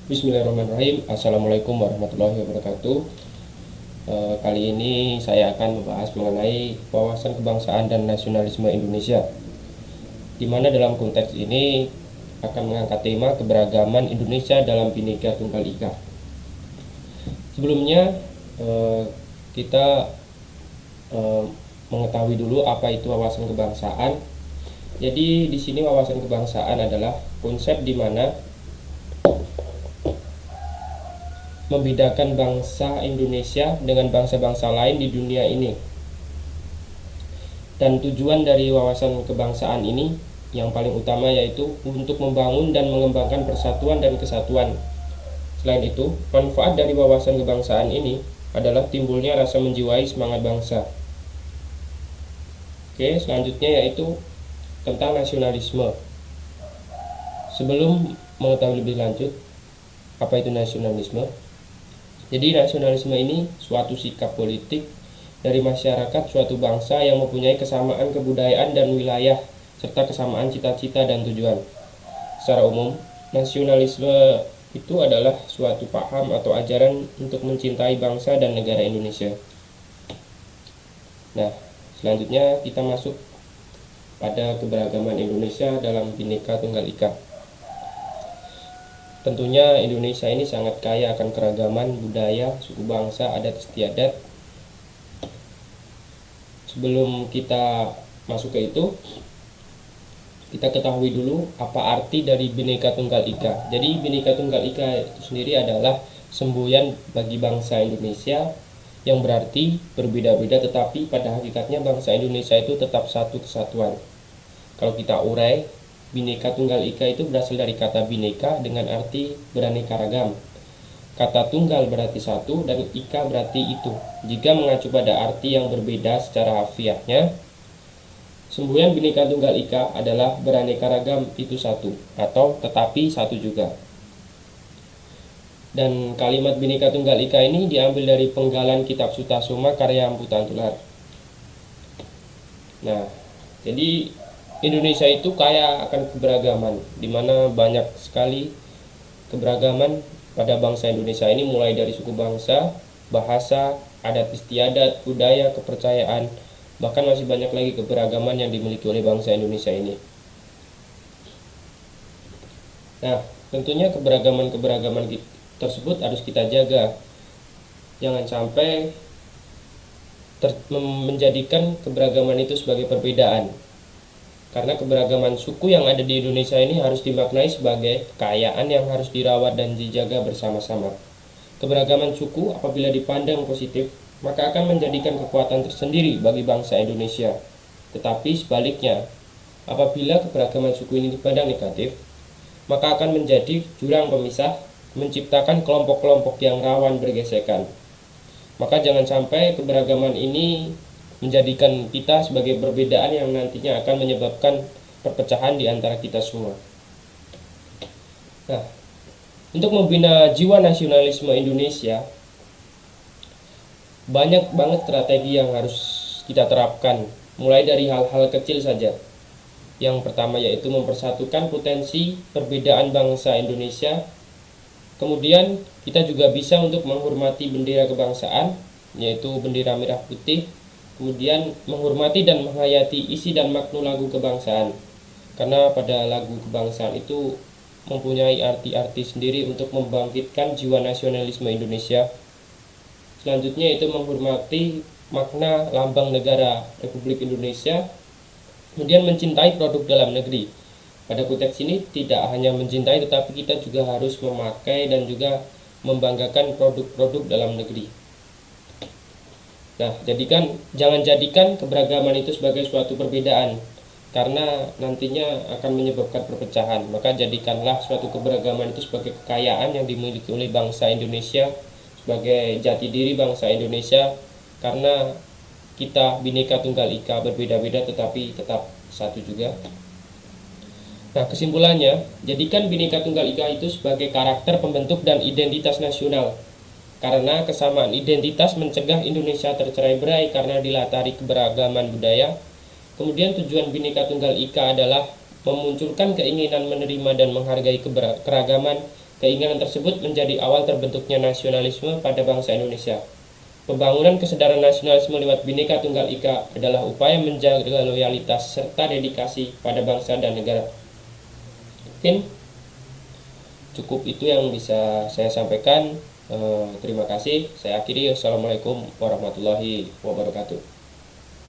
Bismillahirrahmanirrahim. Assalamualaikum warahmatullahi wabarakatuh. Kali ini saya akan membahas mengenai wawasan kebangsaan dan nasionalisme Indonesia, di mana dalam konteks ini akan mengangkat tema keberagaman Indonesia dalam Bhinneka Tunggal Ika. Sebelumnya kita mengetahui dulu apa itu wawasan kebangsaan. Jadi di sini wawasan kebangsaan adalah konsep di mana membedakan bangsa Indonesia dengan bangsa-bangsa lain di dunia ini. Dan tujuan dari wawasan kebangsaan ini yang paling utama yaitu untuk membangun dan mengembangkan persatuan dan kesatuan. Selain itu, manfaat dari wawasan kebangsaan ini adalah timbulnya rasa menjiwai semangat bangsa. Oke, selanjutnya yaitu tentang nasionalisme. Sebelum mengetahui lebih lanjut apa itu nasionalisme, jadi nasionalisme ini suatu sikap politik dari masyarakat suatu bangsa yang mempunyai kesamaan kebudayaan dan wilayah serta kesamaan cita-cita dan tujuan. Secara umum, nasionalisme itu adalah suatu paham atau ajaran untuk mencintai bangsa dan negara Indonesia. Nah, selanjutnya kita masuk pada keberagaman Indonesia dalam Bhinneka Tunggal Ika. Tentunya Indonesia ini sangat kaya akan keragaman budaya, suku bangsa, adat istiadat. Sebelum kita masuk ke itu, kita ketahui dulu apa arti dari Bhinneka Tunggal Ika. Jadi Bhinneka Tunggal Ika itu sendiri adalah semboyan bagi bangsa Indonesia, yang berarti berbeda-beda tetapi pada hakikatnya bangsa Indonesia itu tetap satu kesatuan. Kalau kita urai, Bhinneka Tunggal Ika itu berasal dari kata bineka dengan arti beraneka ragam. Kata tunggal berarti satu dan ika berarti itu. Jika mengacu pada arti yang berbeda secara harfiahnya, semboyan Bhinneka Tunggal Ika adalah beraneka ragam itu satu atau tetapi satu juga. Dan kalimat Bhinneka Tunggal Ika ini diambil dari penggalan kitab Sutasoma karya Empu Tantular. Nah, jadi Indonesia itu kaya akan keberagaman, di mana banyak sekali keberagaman pada bangsa Indonesia ini, mulai dari suku bangsa, bahasa, adat istiadat, budaya, kepercayaan, bahkan masih banyak lagi keberagaman yang dimiliki oleh bangsa Indonesia ini. Nah, tentunya keberagaman tersebut harus kita jaga. Jangan sampai menjadikan keberagaman itu sebagai perbedaan. Karena keberagaman suku yang ada di Indonesia ini harus dimaknai sebagai kekayaan yang harus dirawat dan dijaga bersama-sama. Keberagaman suku apabila dipandang positif, maka akan menjadikan kekuatan tersendiri bagi bangsa Indonesia. Tetapi sebaliknya, apabila keberagaman suku ini dipandang negatif, maka akan menjadi jurang pemisah, menciptakan kelompok-kelompok yang rawan bergesekan. Maka jangan sampai keberagaman ini menjadikan kita sebagai perbedaan yang nantinya akan menyebabkan perpecahan di antara kita semua. Nah, untuk membina jiwa nasionalisme Indonesia, banyak banget strategi yang harus kita terapkan, mulai dari hal-hal kecil saja. Yang pertama yaitu mempersatukan potensi perbedaan bangsa Indonesia. Kemudian kita juga bisa untuk menghormati bendera kebangsaan, yaitu bendera merah putih. Kemudian menghormati dan menghayati isi dan makna lagu kebangsaan, karena pada lagu kebangsaan itu mempunyai arti-arti sendiri untuk membangkitkan jiwa nasionalisme Indonesia. Selanjutnya itu menghormati makna lambang negara Republik Indonesia. Kemudian mencintai produk dalam negeri. Pada konteks ini tidak hanya mencintai tetapi kita juga harus memakai dan juga membanggakan produk-produk dalam negeri. Nah, jangan jadikan keberagaman itu sebagai suatu perbedaan, karena nantinya akan menyebabkan perpecahan. Maka jadikanlah suatu keberagaman itu sebagai kekayaan yang dimiliki oleh bangsa Indonesia, sebagai jati diri bangsa Indonesia, karena kita Bhinneka Tunggal Ika, berbeda-beda tetapi tetap satu juga. Nah, kesimpulannya, jadikan Bhinneka Tunggal Ika itu sebagai karakter pembentuk dan identitas nasional. Karena kesamaan identitas mencegah Indonesia tercerai-berai karena dilatari keberagaman budaya. Kemudian tujuan Bhinneka Tunggal Ika adalah memunculkan keinginan menerima dan menghargai keragaman Keinginan tersebut menjadi awal terbentuknya nasionalisme pada bangsa Indonesia. Pembangunan kesadaran nasionalisme lewat Bhinneka Tunggal Ika adalah upaya menjaga loyalitas serta dedikasi pada bangsa dan negara. Mungkin cukup itu yang bisa saya sampaikan. Terima kasih. Saya akhiri. Wassalamualaikum warahmatullahi wabarakatuh.